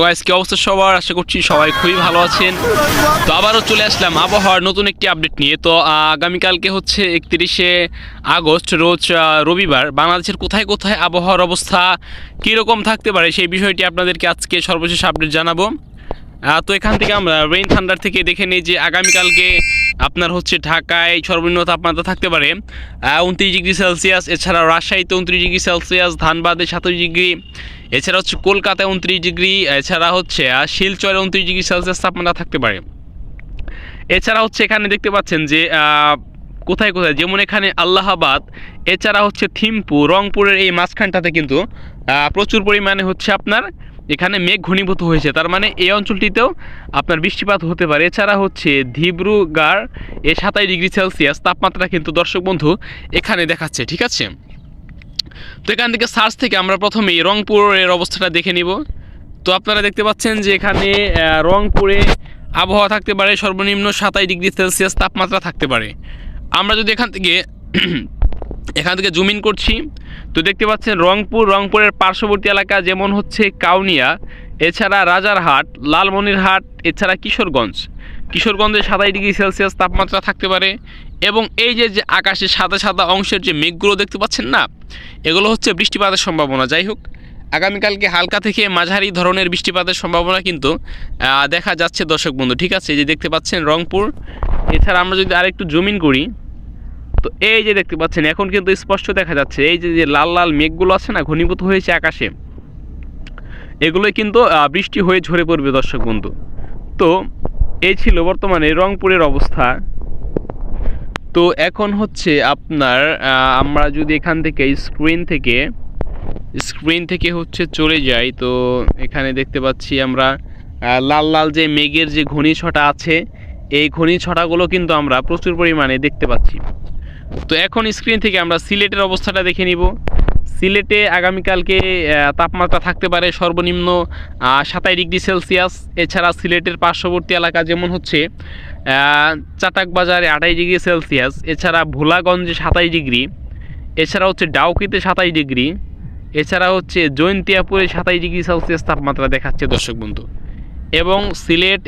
Guys, কি অবস্থা সবার? আশা করছি সবাই খুবই ভালো আছেন। তো আবারও চলে আসলাম আবহাওয়ার নতুন একটি আপডেট নিয়ে। তো আগামীকালকে হচ্ছে 31শে আগস্ট, রোজ রবিবার। বাংলাদেশের কোথায় কোথায় আবহাওয়ার অবস্থা কীরকম থাকতে পারে সেই বিষয়টি আপনাদেরকে আজকে সর্বশেষ আপডেট জানাবো। তো এখান থেকে আমরা রেইন থান্ডার থেকে দেখে নিই যে আগামীকালকে আপনার হচ্ছে ঢাকায় সর্বনিম্ন তাপমাত্রা থাকতে পারে 29 ডিগ্রি সেলসিয়াস। এছাড়া রাজশাহীতে 29 ডিগ্রি সেলসিয়াস, ধানবাদে 27 ডিগ্রি, এছাড়া হচ্ছে কলকাতায় 29 ডিগ্রি, এছাড়া হচ্ছে শিলচরে 29 ডিগ্রি সেলসিয়াস তাপমাত্রা থাকতে পারে। এছাড়া হচ্ছে এখানে দেখতে পাচ্ছেন যে কোথায় কোথায়, যেমন এখানে আল্লাহাবাদ, এছাড়া হচ্ছে থিম্পু, রংপুরের এই মাঝখানটাতে কিন্তু প্রচুর পরিমাণে হচ্ছে আপনার এখানে মেঘ ঘনীভূত হয়েছে। তার মানে এই অঞ্চলটিতেও আপনার বৃষ্টিপাত হতে পারে। এছাড়া হচ্ছে ডিব্রুগড় 27 ডিগ্রি সেলসিয়াস তাপমাত্রা কিন্তু দর্শক বন্ধু এখানে দেখাচ্ছে। ঠিক আছে, তো এখান থেকে সার্চ থেকে আমরা প্রথমেই রংপুরের অবস্থাটা দেখে নিব। তো আপনারা দেখতে পাচ্ছেন যে এখানে রংপুরে আবহাওয়া থাকতে পারে সর্বনিম্ন 27 ডিগ্রি সেলসিয়াস তাপমাত্রা থাকতে পারে। আমরা যদি এখান থেকে জুম ইন করছি, তো দেখতে পাচ্ছেন রংপুরের পার্শ্ববর্তী এলাকা যেমন হচ্ছে কাউনিয়া, এছাড়া রাজারহাট, লালমনিরহাট, এছাড়া কিশোরগঞ্জে 27 ডিগ্রি সেলসিয়াস তাপমাত্রা থাকতে পারে। এবং এই যে আকাশে সাদা সাদা অংশের যে মেঘগুলো দেখতে পাচ্ছেন না, এগুলো হচ্ছে বৃষ্টিপাতের সম্ভাবনা। যাই হোক, আগামীকালকে হালকা থেকে মাঝারি ধরনের বৃষ্টিপাতের সম্ভাবনা কিন্তু দেখা যাচ্ছে দর্শক বন্ধু। ঠিক আছে, যে দেখতে পাচ্ছেন রংপুর। এছাড়া আমরা যদি আরেকটু জুম ইন করি, তো এই যে দেখতে পাচ্ছেন এখন কিন্তু স্পষ্ট দেখা যাচ্ছে এই যে লাল লাল মেঘগুলো আছে না, ঘনীভূত হয়েছে আকাশে, এগুলোই কিন্তু বৃষ্টি হয়ে ঝরে পড়বে দর্শক বন্ধু। তো এই ছিল বর্তমানে রংপুরের অবস্থা। তো এখন হচ্ছে আপনার আমরা যদি এখান থেকে স্ক্রিন থেকে হচ্ছে চলে যাই, তো এখানে দেখতে পাচ্ছি আমরা লাল লাল যে মেঘের যে ঘূর্ণিঝড়টা আছে, এই ঘূর্ণিঝড়গুলো কিন্তু আমরা প্রচুর পরিমাণে দেখতে পাচ্ছি। তো এখন স্ক্রিন থেকে আমরা সিলেটের অবস্থাটা দেখে নিব। সিলেটে আগামীকালকে তাপমাত্রা থাকতে পারে সর্বনিম্ন 27 ডিগ্রি সেলসিয়াস। এছাড়া সিলেটের পার্শ্ববর্তী এলাকা যেমন হচ্ছে চাটাকবাজারে 28 ডিগ্রি সেলসিয়াস, এছাড়া ভোলাগঞ্জে 27 ডিগ্রি, এছাড়া হচ্ছে ডাউকিতে 27 ডিগ্রি, এছাড়া হচ্ছে জৈন্তিয়াপুরে 27 ডিগ্রি সেলসিয়াস তাপমাত্রা দেখাচ্ছে দর্শক বন্ধু।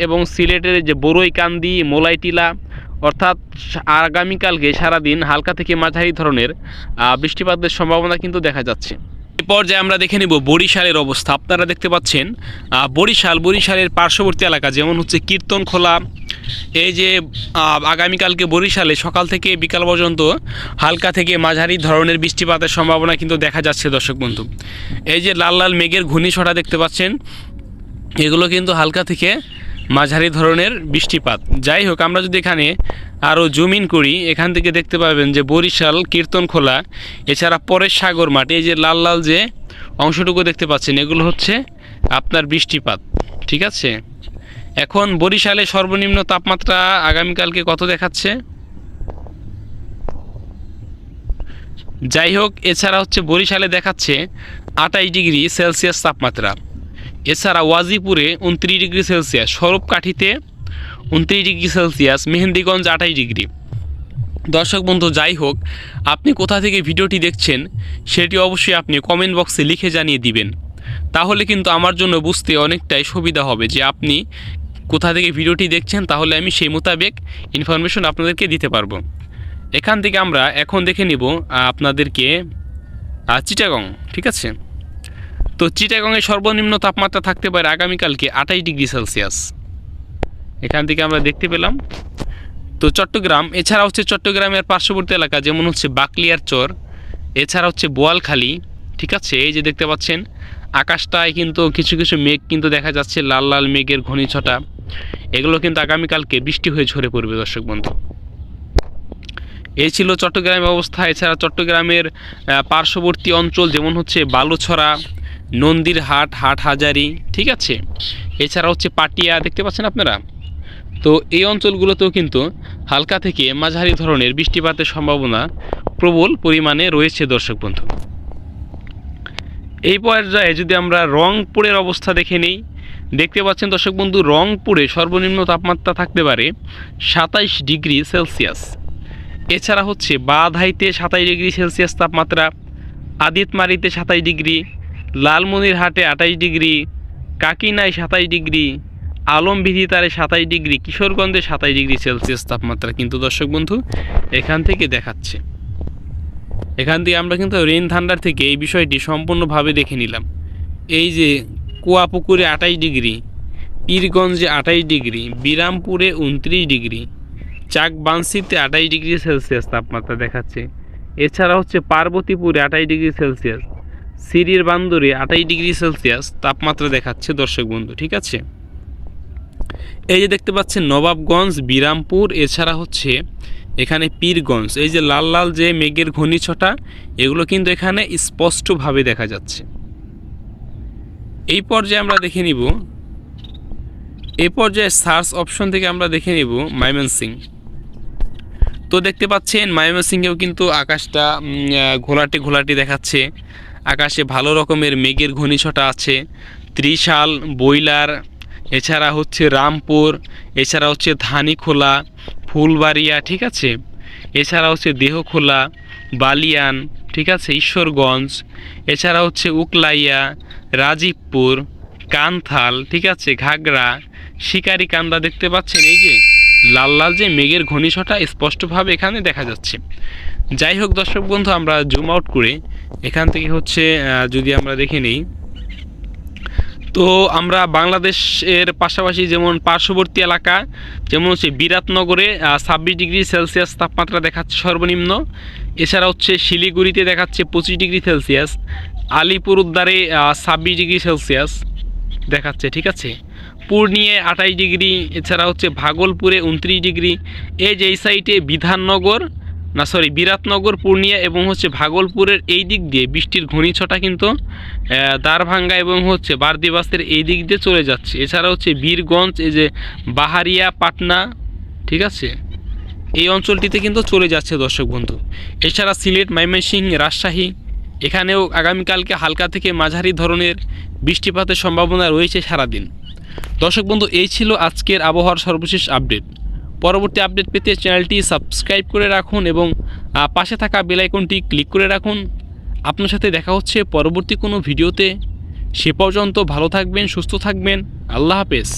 এবং সিলেটের যে বড়ইকান্দি, মোলাইটিলা, অর্থাৎ আগামীকালকে সারাদিন হালকা থেকে মাঝারি ধরনের বৃষ্টিপাতের সম্ভাবনা কিন্তু দেখা যাচ্ছে। এই পর্যায়ে আমরা দেখে নেব বরিশালের অবস্থা। আপনারা দেখতে পাচ্ছেন বরিশালের পার্শ্ববর্তী এলাকা যেমন হচ্ছে কীর্তনখোলা, এই যে আগামীকালকে বরিশালে সকাল থেকে বিকাল পর্যন্ত হালকা থেকে মাঝারি ধরনের বৃষ্টিপাতের সম্ভাবনা কিন্তু দেখা যাচ্ছে দর্শক বন্ধু। এই যে লাল লাল মেঘের ঘূর্ণিঝড়টা দেখতে পাচ্ছেন, এগুলো কিন্তু হালকা থেকে মাঝারি ধরনের বৃষ্টিপাত। যাই হোক, আমরা যদি এখানে আরও জুম ইন করি, এখান থেকে দেখতে পাবেন যে বরিশাল, কীর্তনখোলা, এছাড়া পরেশ সাগর মাঠ, এই যে লাল লাল যে অংশটুকু দেখতে পাচ্ছেন, এগুলো হচ্ছে আপনার বৃষ্টিপাত। ঠিক আছে, এখন বরিশালে সর্বনিম্ন তাপমাত্রা আগামীকালকে কত দেখাচ্ছে? যাই হোক, এছাড়া হচ্ছে বরিশালে দেখাচ্ছে 28 ডিগ্রি সেলসিয়াস তাপমাত্রা। এছাড়া ওয়াজিপুরে 29 ডিগ্রি সেলসিয়াস, স্বরূপকাঠিতে 29 ডিগ্রি সেলসিয়াস, মেহেন্দিগঞ্জ 28 ডিগ্রি। দর্শক বন্ধু, যাই হোক, আপনি কোথা থেকে ভিডিওটি দেখছেন সেটি অবশ্যই আপনি কমেন্ট বক্সে লিখে জানিয়ে দিবেন। তাহলে কিন্তু আমার জন্য বুঝতে অনেকটাই সুবিধা হবে যে আপনি কোথা থেকে ভিডিওটি দেখছেন, তাহলে আমি সেই মোতাবেক ইনফরমেশন আপনাদেরকে দিতে পারবো। এখান থেকে আমরা এখন দেখে নিব আপনাদেরকে চিটাগং। ঠিক আছে, তো চিটাগংয়ের সর্বনিম্ন তাপমাত্রা থাকতে পারে আগামীকালকে 28 ডিগ্রি সেলসিয়াস। এখান থেকে আমরা দেখতে পেলাম। তো চট্টগ্রাম, এছাড়া হচ্ছে চট্টগ্রামের পার্শ্ববর্তী এলাকা যেমন হচ্ছে বাকলিয়ার চর, এছাড়া হচ্ছে বোয়ালখালী। ঠিক আছে, এই যে দেখতে পাচ্ছেন আকাশটায় কিন্তু কিছু কিছু মেঘ কিন্তু দেখা যাচ্ছে, লাল লাল মেঘের ঘূর্ণিঝড়টা, এগুলো কিন্তু আগামীকালকে বৃষ্টি হয়ে ঝরে পড়বে দর্শক বন্ধু। এই ছিল চট্টগ্রামের অবস্থা। এছাড়া চট্টগ্রামের পার্শ্ববর্তী অঞ্চল যেমন হচ্ছে বালুছড়া, নন্দীরহাট, হাটহাজারী। ঠিক আছে, এছাড়া হচ্ছে পাটিয়া দেখতে পাচ্ছেন আপনারা। তো এই অঞ্চলগুলোতেও কিন্তু হালকা থেকে মাঝারি ধরনের বৃষ্টিপাতের সম্ভাবনা প্রবল পরিমাণে রয়েছে দর্শক বন্ধু। এই পর্যায়ে যদি আমরা রংপুরের অবস্থা দেখে নিই, দেখতে পাচ্ছেন দর্শক বন্ধু রংপুরে সর্বনিম্ন তাপমাত্রা থাকতে পারে 27 ডিগ্রি সেলসিয়াস। এছাড়া হচ্ছে বাধাইতে 27 ডিগ্রি সেলসিয়াস তাপমাত্রা, আদিতমারিতে 27 ডিগ্রি, লালমনিরহাটে 28 ডিগ্রি, কাকিনায় 27 ডিগ্রি, আলমবিহিতারে 27 ডিগ্রি, কিশোরগঞ্জে 27 ডিগ্রি সেলসিয়াস তাপমাত্রা কিন্তু দর্শক বন্ধু এখান থেকে দেখাচ্ছে। এখান থেকে আমরা কিন্তু রেইন থান্ডার থেকে এই বিষয়টি সম্পূর্ণভাবে দেখে নিলাম। এই যে কুয়াপুকুরে 28 ডিগ্রি, পীরগঞ্জে 28 ডিগ্রি, বিরামপুরে 29 ডিগ্রি, চাকবানসিতে 28 ডিগ্রি সেলসিয়াস তাপমাত্রা দেখাচ্ছে। এছাড়া হচ্ছে পার্বতীপুরে 28 ডিগ্রি সেলসিয়াস, সিরির বান্দরে 28 ডিগ্রি সেলসিয়াস তাপমাত্রা দেখাচ্ছে দর্শক বন্ধু, ঠিক আছে। এই যে দেখতে পাচ্ছেন নবাবগঞ্জ, বিরামপুর, এছাড়া হচ্ছে এখানে পীরগঞ্জ, এই যে লাল লাল যে মেঘের ঘূর্ণিঝড়টা এগুলো কিন্তু এখানে স্পষ্টভাবে দেখা যাচ্ছে। এই পর্যায়ে আমরা দেখে নিব, এই পর্যায়ে সার্চ অপশন থেকে আমরা দেখে নিব ময়মনসিংহ। তো দেখতে পাচ্ছেন ময়মনসিংহেও কিন্তু আকাশটা ঘোলাটে ঘোলাটে দেখাচ্ছে। আকাশে ভালো রকমের মেঘের ঘূর্ণিঝড়টা আছে। ত্রিশাল, বইলার, এছাড়া হচ্ছে রামপুর, এছাড়া হচ্ছে ধানীখোলা, ফুলবাড়িয়া, ঠিক আছে। এছাড়া হচ্ছে দেহখোলা, বালিয়ান, ঠিক আছে, ঈশ্বরগঞ্জ, এছাড়া হচ্ছে উকলাইয়া, রাজীবপুর, কান্থাল, ঠিক আছে, ঘাগড়া, শিকারিকান্দা দেখতে পাচ্ছেন। এই যে লাল লাল যে মেঘের ঘূর্ণিঝড়টা স্পষ্টভাবে এখানে দেখা যাচ্ছে। যাই হোক দর্শক বন্ধু, আমরা জুম আউট করে এখান থেকে হচ্ছে যদি আমরা দেখে নিই, তো আমরা বাংলাদেশের পাশাপাশি যেমন পার্শ্ববর্তী এলাকা যেমন হচ্ছে বিরাটনগরে 26 ডিগ্রি সেলসিয়াস তাপমাত্রা দেখাচ্ছে সর্বনিম্ন। এছাড়া হচ্ছে শিলিগুড়িতে দেখাচ্ছে 25 ডিগ্রি সেলসিয়াস, আলিপুরউদ্দারে 26 ডিগ্রি সেলসিয়াস দেখাচ্ছে, ঠিক আছে। পূর্ণিয়ায় 28 ডিগ্রি, এছাড়া হচ্ছে ভাগলপুরে 29 ডিগ্রি। এই যে এই সাইডে বিরাটনগর, পূর্ণিয়া এবং হচ্ছে ভাগলপুরের এই দিক দিয়ে বৃষ্টির ঘূর্ণিঝড়টা কিন্তু দ্বারভাঙ্গা এবং হচ্ছে বারদিবাসের এই দিক দিয়ে চলে যাচ্ছে। এছাড়া হচ্ছে বীরগঞ্জ, এই যে বাহারিয়া, পাটনা, ঠিক আছে, এই অঞ্চলটিতে কিন্তু চলে যাচ্ছে দর্শক বন্ধু। এছাড়া সিলেট, ময়মনসিংহ, রাজশাহী, এখানেও আগামীকালকে হালকা থেকে মাঝারি ধরনের বৃষ্টিপাতের সম্ভাবনা রয়েছে সারাদিন। দর্শক বন্ধু, এই ছিল আজকের আবহাওয়ার সর্বশেষ আপডেট। পরবর্তী আপডেট পেতে চ্যানেলটি সাবস্ক্রাইব করে রাখুন এবং পাশে থাকা বেল আইকনটি ক্লিক করে রাখুন। আপনার সাথে দেখা হচ্ছে পরবর্তী কোনো ভিডিওতে। সে পর্যন্ত ভালো থাকবেন, সুস্থ থাকবেন। আল্লাহ হাফেজ।